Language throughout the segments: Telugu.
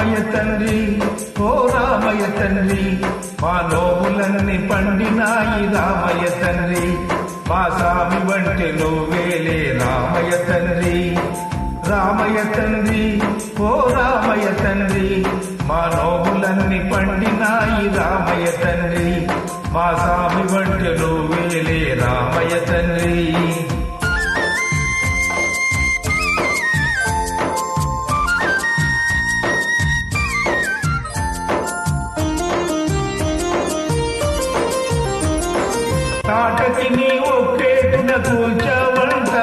రామయ్య తండ్రి ఓ రామయ్య తండ్రి మా నోములన్నీ పండినాయి రామయ్య తండ్రి మా సామి వంటి నువ్వేలే రామయ్య తండ్రి రామయ్య తండ్రి ఓ రామయ్య తండ్రి మా నోములన్నీ పండినాయి రామయ్య తండ్రి మా సామి వంటి నువ్వేలే రామయ్య తండ్రి తాటకి నీ ఒక్కేటున కూల్చావంట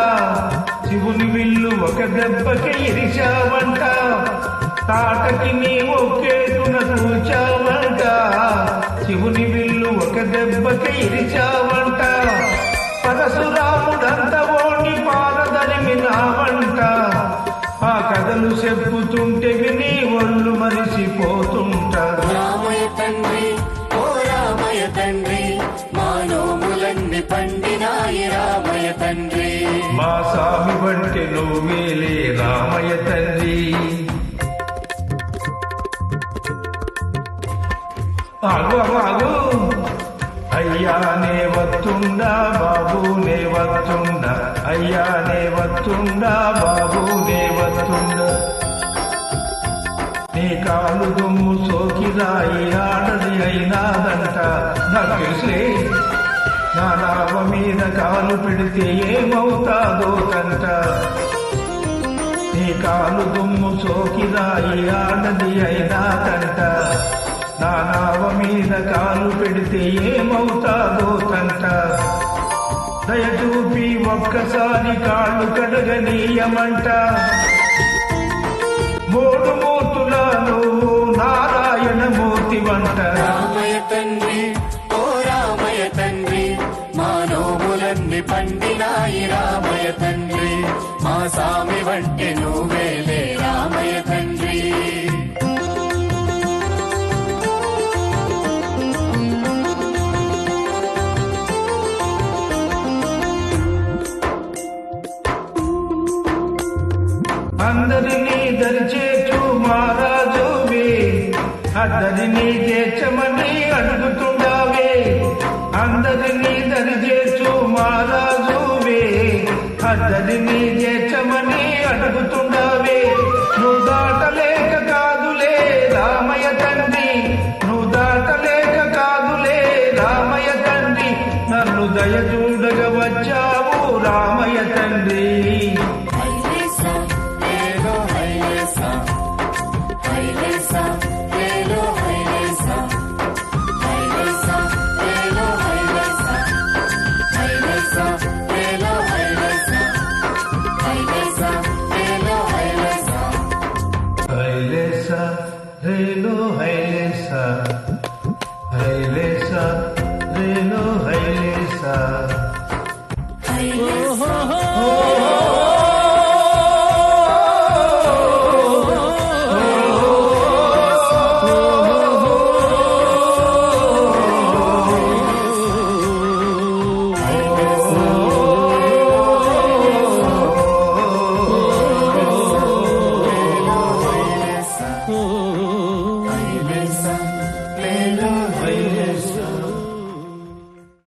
శివుని విల్లు ఒక దెబ్బకి ఇరిచావంట తాటకి నీ ఒక్కేటున కూల్చావంట శివుని విల్లు ఒక దెబ్బకి ఇరిచావంట పరశురాముడంత ఓణి పారదరిమినావంట ఆ కథలు చెప్పుతుంటే విని ఒళ్ళు మరిసిపోతుంట రామయ్య తండ్రి ఓ రామయ్య తండ్రి మా నోములన్నీ పండినాయి రామయ్య తండ్రి మా సామి వంటి నువ్వేలే రామయ్య తండ్రి ఆగు ఆగు అయ్యానే వత్తుండా బాబునే వత్తుండా అయ్యానే వత్తుండా బాబునే వత్తుండా నీ కాలు దుమ్ము సోకిరాయి ఆడది అయినాదంట నాకు తెలుసులే నా నావ మీద కాలు పెడితే ఏమవుతాదో తంట నీ కాలు దుమ్ము సోకిరాయి ఆడది అయినాదంట నా నావ మీద కాలు పెడితే ఏమవుతాదో తంట దయచూపి ఒక్కసారి కాళ్ళు కడగనీయమంట మూడు మూర్తుల నువ్వు నారాయణ మూర్తి వంట రామయ్య తండ్రి ఓ రామయ్య తండ్రి మా నోములన్నీ పండినాయి రామయ్య తండ్రి మా సామి వంటి నువ్వేలే రామయ్య తండ్రి అందరినీ దరిచేచు మహారాజువే అద్దరినీ చేర్చమని అడుగుతుండావే అందరినీ దరిచేచు మహారాజువే అద్దరినీ చేర్చమని అడుగుతుండావే నువ్వు దాటలేక కాదులే రామయ్య తండ్రి నువ్వు దాటలేక కాదులే రామయ్య తండ్రి నన్ను దయ చూడగా వచ్చావు రామయ్య తండ్రి రేలో హైలేసా హైలేసా రేలో హైలేసా